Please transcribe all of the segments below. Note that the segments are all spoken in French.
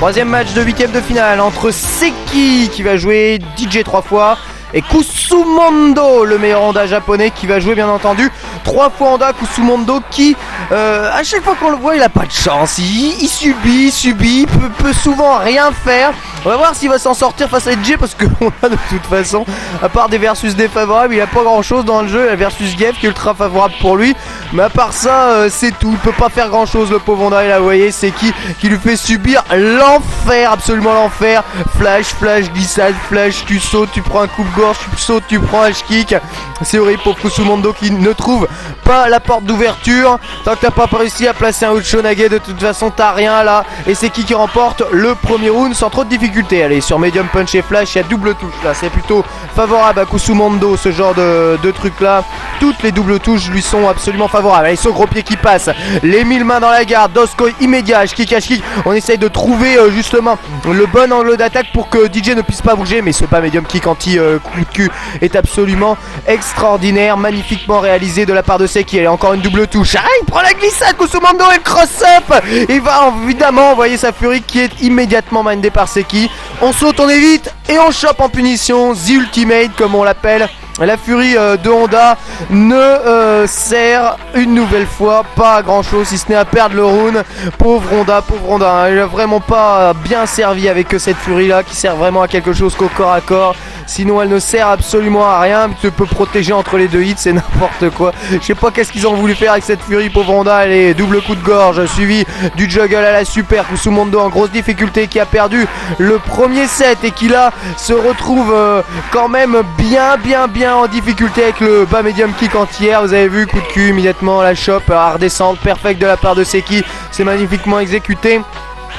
Troisième match de 8ème de finale entre Seki qui va jouer DJ 3 fois et Kusumondo, le meilleur Honda japonais, qui va jouer bien entendu 3 fois Honda. Kusumondo qui, à chaque fois qu'on le voit, il a pas de chance. Il subit, peut souvent rien faire. On va voir s'il va s'en sortir face à DJ parce que Honda, de toute façon, à part des versus défavorables, il a pas grand chose dans le jeu. La versus Gev qui est ultra favorable pour lui, mais à part ça, c'est tout. Il peut pas faire grand chose, le pauvre Honda. Et là, vous voyez, c'est qui lui fait subir l'enfer, absolument l'enfer. Flash, glissade, flash, tu sautes, tu prends un coupe-gorge, tu sautes, tu prends un kick. C'est horrible pour Kusumondo qui ne trouve pas la porte d'ouverture. Tant que t'as pas réussi à placer un Uchonage, de toute façon t'as rien là. Et c'est qui remporte le premier round sans trop de difficultés. Allez, sur medium punch et flash, il y a double touche là. C'est plutôt favorable à Kusumondo, ce genre de truc là. Toutes les doubles touches lui sont absolument favorables. Allez, ce gros pied qui passe, les 1000 mains dans la garde, Doskoi immédiat, kick. On essaye de trouver justement le bon angle d'attaque pour que DJ ne puisse pas bouger. Mais ce pas medium kick anti coup de cul est absolument extraordinaire, magnifiquement réalisé de la part de Seki. Elle est encore une double touche. Ah, il prend la glissade, Kusumondo, et le cross-up. Il va évidemment envoyer sa furie qui est immédiatement mindée par Seki. On saute, on évite et on chope en punition. The Ultimate comme on l'appelle. La furie de Honda ne sert une nouvelle fois pas à grand chose si ce n'est à perdre le round. Pauvre Honda, hein. Il a vraiment pas bien servi avec cette furie là qui sert vraiment à quelque chose qu'au corps à corps. Sinon elle ne sert absolument à rien. Tu peux protéger entre les deux hits, c'est n'importe quoi. Je sais pas qu'est-ce qu'ils ont voulu faire avec cette furie. Pauvre Honda, allez, double coup de gorge suivi du juggle à la super. Kusumondo en grosse difficulté qui a perdu le premier set et qui là se retrouve quand même bien en difficulté avec le bas medium kick entière. Vous avez vu, coup de cul immédiatement, la chope à redescendre, perfect de la part de Seki. C'est magnifiquement exécuté.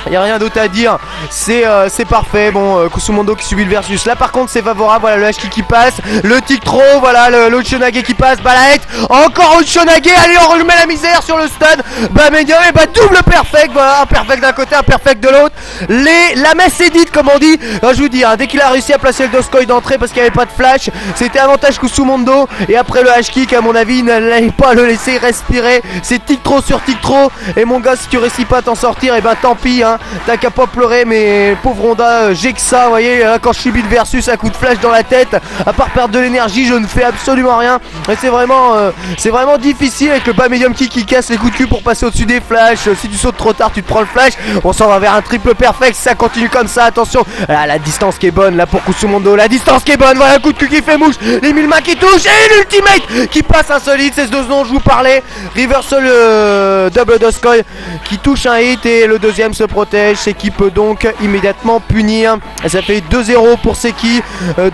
Il n'y a rien d'autre à dire, c'est parfait. Bon, Kusumondo qui subit le versus. Là par contre c'est favorable, voilà le HK qui passe, le tic trop, voilà le Uchonage qui passe, Balait, encore Uchonage, allez on remet la misère sur le stun, bah médium et bah double perfect, voilà, un perfect d'un côté, un perfect de l'autre. La messe est dite comme on dit. Je vous dis, hein, dès qu'il a réussi à placer le Doskoi d'entrée parce qu'il n'y avait pas de flash, c'était avantage Kusumondo. Et après le HK à mon avis il n'allait pas le laisser respirer. C'est tic trop sur tic trop. Et mon gars, si tu réussis pas à t'en sortir, et ben tant pis, hein. T'as qu'à pas pleurer, mais pauvre Honda, j'ai que ça, vous voyez, quand je subis le versus, un coup de flash dans la tête, à part perdre de l'énergie, je ne fais absolument rien. Et c'est vraiment difficile avec le bas medium kick qui casse les coups de cul pour passer au-dessus des flashs. Si tu sautes trop tard, tu te prends le flash. On s'en va vers un triple perfect, si ça continue comme ça, attention. Là, la distance qui est bonne, là pour Kusumondo, la distance qui est bonne, voilà, un coup de cul qui fait mouche, les 1000 mains qui touchent, et l'ultimate qui passe insolite, c'est ce dont je vous parlais. Reversal double Doskoi qui touche un hit et le deuxième se protège. Seki peut donc immédiatement punir. Et ça fait 2-0 pour Seki,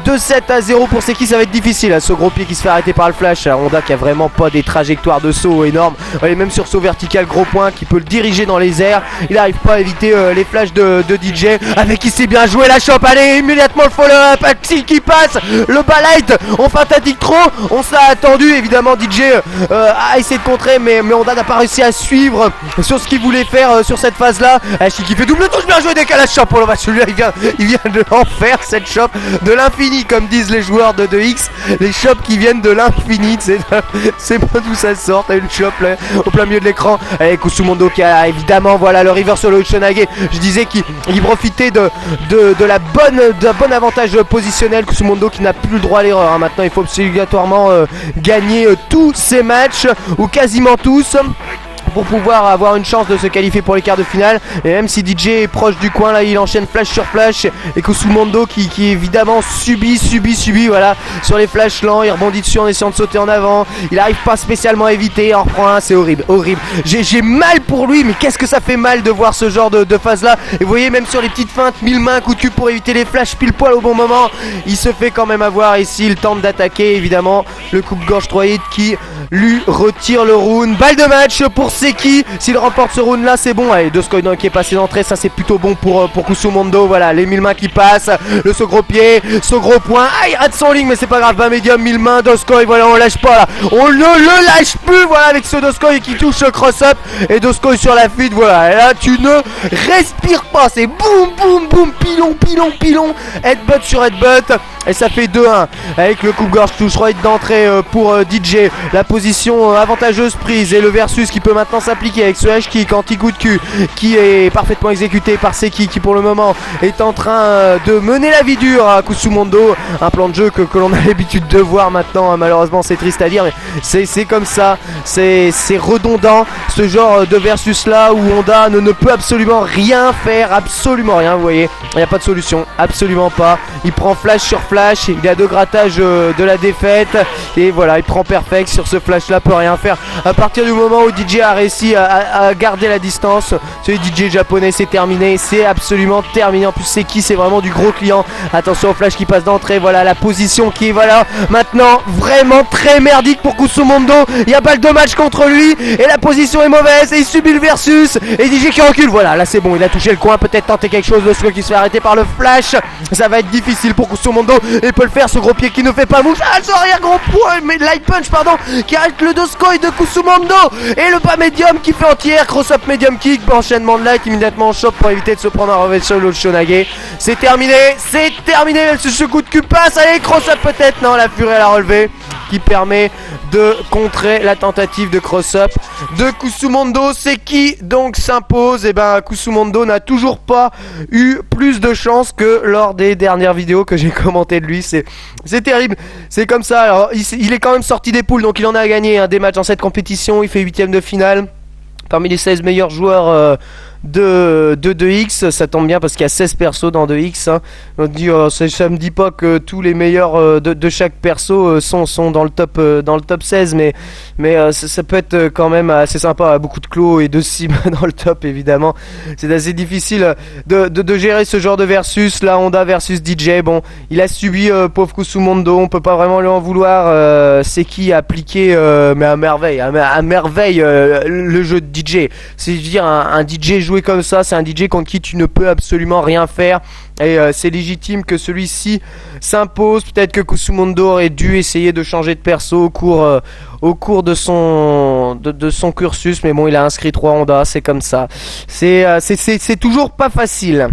2-7-0 pour Seki. Ça va être difficile, hein, ce gros pied qui se fait arrêter par le flash. Honda qui a vraiment pas des trajectoires de saut énormes. Et même sur saut vertical, gros point qui peut le diriger dans les airs. Il n'arrive pas à éviter les flashs de DJ. Avec qui c'est bien joué la chope. Allez, immédiatement le follow-up. Qui passe, le balade. On fantatique trop. On s'est attendu. Évidemment, DJ a essayé de contrer, mais Honda n'a pas réussi à suivre sur ce qu'il voulait faire sur cette phase là. Qui fait double touche, bien joué, décalage shop pour le match. Celui-là il vient de l'enfer, cette shop de l'infini comme disent les joueurs de 2X. Les shops qui viennent de l'infini, c'est pas d'où ça sort. T'as une shop là, au plein milieu de l'écran. Allez, Kusumondo qui a évidemment, voilà le reversal Uchonage. Je disais qu'il profitait de la bonne avantage positionnel. Kusumondo qui n'a plus le droit à l'erreur, hein. Maintenant il faut obligatoirement gagner tous ses matchs ou quasiment tous pour pouvoir avoir une chance de se qualifier pour les quarts de finale. Et même si DJ est proche du coin, là il enchaîne flash sur flash. Et Kusumondo qui évidemment subit, voilà, sur les flashs lents, il rebondit dessus en essayant de sauter en avant. Il arrive pas spécialement à éviter, en reprend un, c'est horrible. J'ai mal pour lui, mais qu'est-ce que ça fait mal de voir ce genre de phase là. Et vous voyez, même sur les petites feintes, 1000 mains, coup de cul pour éviter les flashs pile poil au bon moment, il se fait quand même avoir ici. Il tente d'attaquer, évidemment, le coupe-gorge 3 hits qui lui retire le round. Balle de match pour Seki. S'il remporte ce round là, c'est bon. Allez, Doskoi qui est passé d'entrée, ça c'est plutôt bon pour Kusumondo. Voilà, les 1000 mains qui passent, ce gros pied, ce gros point. Ah, il rate son ligne, mais c'est pas grave. 20 médium, 1000 mains, Doskoi, voilà, on lâche pas là. On le lâche plus, voilà, avec ce Doskoi qui touche le cross-up. Et Doskoi sur la fuite, voilà. Et là, tu ne respires pas. C'est boum, pilon. Headbutt sur headbutt. Et ça fait 2-1 avec le coupe-gorge touche right d'entrée pour DJ. La position avantageuse prise et le versus qui peut maintenant maintenant s'appliquer avec ce H-kick anti-coup de cul qui est parfaitement exécuté par Seki qui pour le moment est en train de mener la vie dure à Kusumondo. Un plan de jeu que l'on a l'habitude de voir maintenant, malheureusement c'est triste à dire mais c'est comme ça, c'est redondant ce genre de versus là où Honda ne peut absolument rien faire, absolument rien, vous voyez, il n'y a pas de solution, absolument pas. Il prend flash sur flash, il a 2 grattages de la défaite et voilà, il prend perfect sur ce flash là, peut rien faire à partir du moment où DJ a réussi à garder la distance. Ce DJ japonais, c'est terminé, c'est absolument terminé. En plus Seki c'est vraiment du gros client, attention au flash qui passe d'entrée, voilà la position qui est voilà maintenant vraiment très merdique pour Kusumondo. Il y a balle de match contre lui et la position est mauvaise et il subit le versus et DJ qui recule, voilà là c'est bon, il a touché le coin, peut-être tenter quelque chose, le slow qui se fait arrêter par le flash, ça va être difficile pour Kusumondo, il peut le faire, ce gros pied qui ne fait pas mouche, ce arrière gros point, mais light punch pardon, qui arrête le doskoi de Kusumondo et le bas médium qui fait entière, cross up medium kick, enchaînement de light immédiatement en shop pour éviter de se prendre un revers sur le Shonage. C'est terminé, ce coup de cul passe, allez cross up peut-être, non la furie à la relevé qui permet de contrer la tentative de cross-up de Kusumondo. Seki donc s'impose. Et ben Kusumondo n'a toujours pas eu plus de chance que lors des dernières vidéos que j'ai commentées de lui. C'est terrible, c'est comme ça. Alors il est quand même sorti des poules, donc il en a gagné des matchs dans cette compétition. Il fait 8ème de finale parmi les 16 meilleurs joueurs de 2X, ça tombe bien parce qu'il y a 16 persos dans 2X, hein. Ça me dit pas que tous les meilleurs de chaque perso sont dans le top 16, mais ça peut être quand même assez sympa, beaucoup de clos et de cibles dans le top évidemment. C'est assez difficile de gérer ce genre de versus, là Honda versus DJ, bon il a subi pauvre Kusumondo, on peut pas vraiment lui en vouloir, Seki a appliqué mais à merveille, le jeu de DJ, c'est dire un DJ joué comme ça, c'est un DJ contre qui tu ne peux absolument rien faire et c'est légitime que celui-ci s'impose. Peut-être que Kusumondo aurait dû essayer de changer de perso au cours de son cursus, mais bon il a inscrit 3 Honda, c'est comme ça, c'est toujours pas facile.